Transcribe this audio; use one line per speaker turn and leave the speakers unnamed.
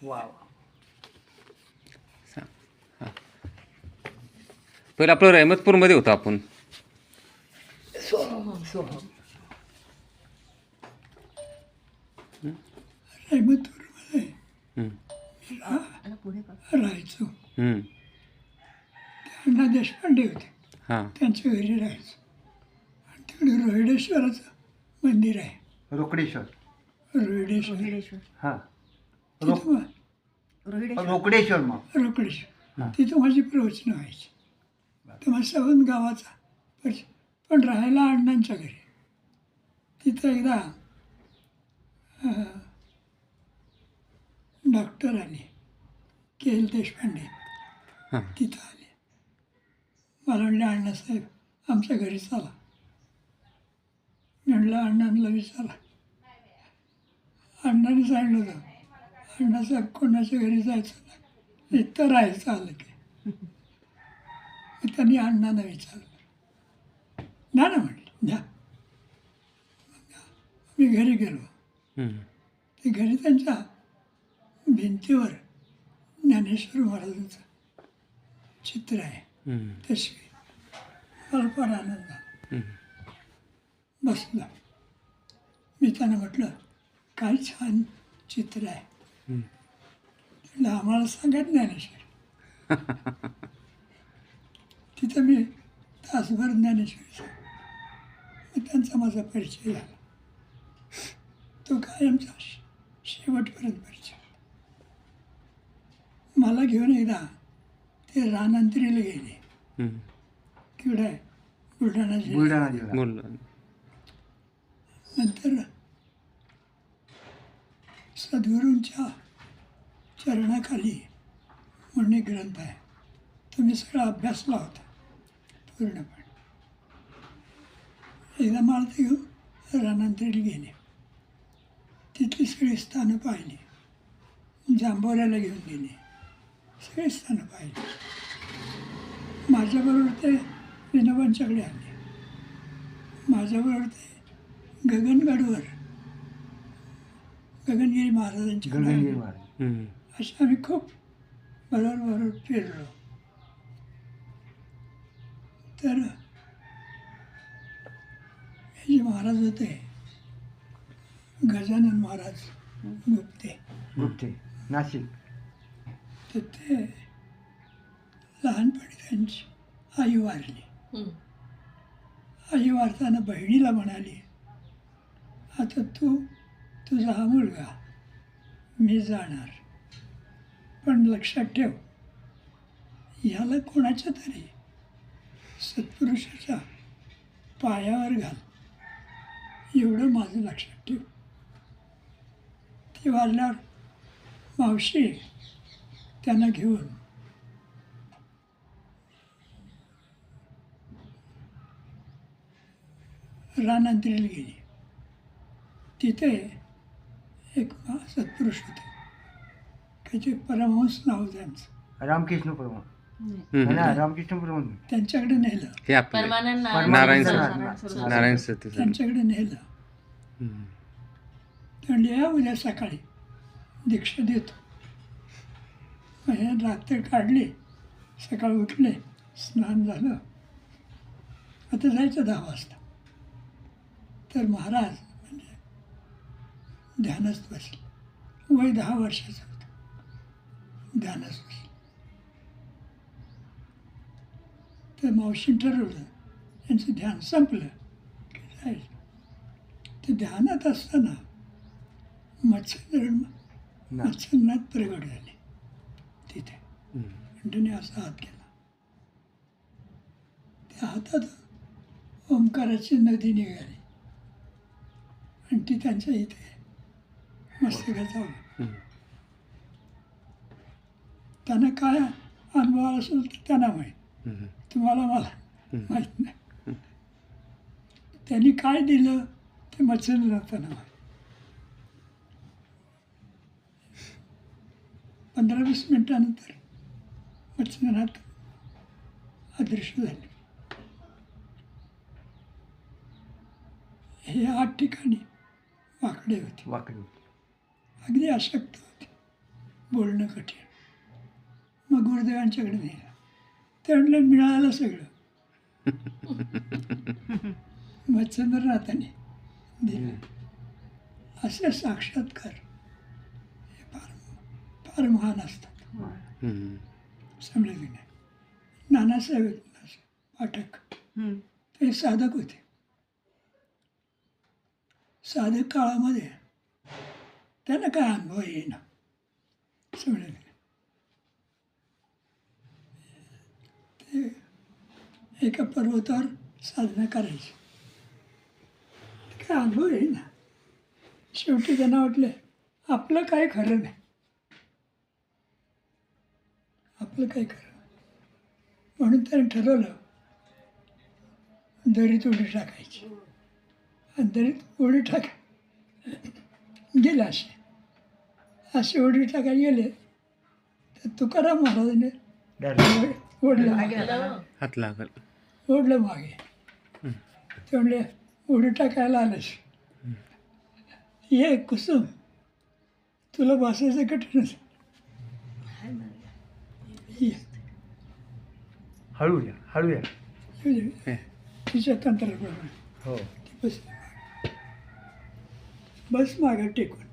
वा
पहिलं आपलं रहमतपूरमध्ये होतो आपण.
रायमतपूरमध्ये
हं.
राहायचो.
हं.
अण्णा देशपांडे होते,
हां.
त्यांच्या घरी राहायचो. आणि तिकडे रोहिडेश्वराचं मंदिर आहे.
रोकडेश्वर.
रोहिडेश्वर
हां
तिथं
रोकडेश्वर मग
रोकडेश्वर तिथं माझी प्रवचनं व्हायची. तर मग सवंत गावाचा परिचय. पण राहायला अण्णांच्या घरी. तिथं एकदा डॉक्टर आले, के एल देशपांडे,
हां.
तिथं आले. मला म्हणले अण्णासाहेब आमच्या घरी चला. म्हणलं अण्णांना विचारा. अण्णांनी सांगितलं होतं अण्णासाहेब कोणाच्या घरी जायचं नाही, इथं राहायचं आलं की. मग त्यांनी अण्णांना विचारलं, ना ना म्हटलं द्या. मी घरी गेलो.
हं.
ते घरी त्यांच्या भिंतीवर ज्ञानेश्वर महाराजांचं चित्र आहे.
हं.
तशी मला फार आनंद झाला.
हं.
बसलं. मी त्यांना म्हटलं काय छान चित्र आहे.
हं.
म्हटलं आम्हाला सांगत ज्ञानेश्वर. तिथं मी तासभर ज्ञानेश्वरीचा मग त्यांचा माझा परिचय झाला. तो कायमचा शेवटपर्यंत परिचय. मला घेऊन एकदा ते रानांतरीला गेले.
हं.
किंवा बुलढाणा जिल्हा.
बुलढाणा जिल्हा.
बोल.
नंतर सद्गुरूंच्या चरणाखाली म्हणून एक ग्रंथ आहे, तो मी सगळा अभ्यासला होता पूर्णपणे. एकदा मला ते घेऊन रानांतरीला गेले. तिथली सगळी स्थानं पाहिली. जांभोऱ्याला घेऊन गेले, सगळी स्थानं पाहिली. माझ्याबरोबर ते विनोबांच्याकडे आले. माझ्याबरोबर ते गगनगडवर गगनगिरी महाराजांच्याकडे
गगनगिरी
आले.
महाराज.
हं.
असे आम्ही खूप बरोबर फिरलो. तर हे जे महाराज होते गजानन महाराज गुप्ते,
गुप्ते नाशिक.
तर ते लहानपणी त्यांची आई वारली. आई वारताना बहिणीला म्हणाली आता तुझा हा मुलगा मी जाणार, पण लक्षात ठेव ह्याला कोणाच्या तरी सत्पुरुषाच्या पायावर घाल, एवढं माझं लक्षात ठेव. ती वारल्यावर मावशी त्यांना घेऊन रानांतरीला गेली. तिथे एक सत्पुरुष होते, त्याचे परमहंस नाव त्यांचं.
रामकृष्ण परमहंस.
हं.
नाही, रामकृष्ण परमहंस.
त्यांच्याकडे नेलं.
हे आपले
परमानंद
नारायण
सर.
नारायण सती सर.
त्यांच्याकडे नेलं.
हं.
ते म्हणले या उद्या सकाळी दीक्षा देतो. मग हे रात्र काढली, सकाळी उठले, स्नान झालं, आता जायचं 10 वाजता. तर महाराज म्हणजे ध्यानस्थ बसले. वय 10 वर्षाचं होतं. ध्यानस्थ बसले. तर मावशीने ठरवलं यांचं ध्यान संपलं की जायचं. ते ध्यानात असताना मत्स्यनाथ प्रगट झाले तिथे. म्हणजे असा हात केला. त्या हातात ओंकाराची नदी निघाली आणि ती त्यांच्या इथे मस्तकात आली. त्यांना काय अनुभव आला असेल तर त्यांना माहीत,
हं.
तुम्हाला मला माहीत नाही. त्यांनी काय दिलं ते मत्स्यनाथांना माहीत. 15-20 मिनिटानंतर मत्स्यनाथ अदृश्य झाले. हे 8 ठिकाणी वाकडे होते,
वाकडी
अगदी अशक्त होते, बोलणं कठीण. मग गुरुदेवांच्याकडे नेलं. ते म्हणले मिळालं सगळं. मच्छिंद्रनाथांनी दिलं. असे साक्षात्कार हे फार फार महान असतात.
हम्म.
समजले की नाही. नानासाहेब पाठक ते साधक होते. साधक काळामध्ये त्यांना काय अनुभव येईना. समजले की नाही. ते एका पर्वतावर साधना करायची. काय अनुभव येईना. शेवटी त्यांना वाटलं आपलं काय खरं नाही, आपलं काय खरं नाही. म्हणून त्याने ठरवलं दरीत उडी टाकायची. आणि दरीत उडी गेले असे उडी टाकायला गेले तर तुकाराम महाराजांनी ओढलं
हात लागल.
ओढलं मागे. ते म्हणले उडी टाकायला आलंस, ये कुसुम, तुला बसायचं कठीणच. ये.
हळू या हळू या.
तिच्या तंत्राप्रमाणे
हो
ती बस मागं टेकून.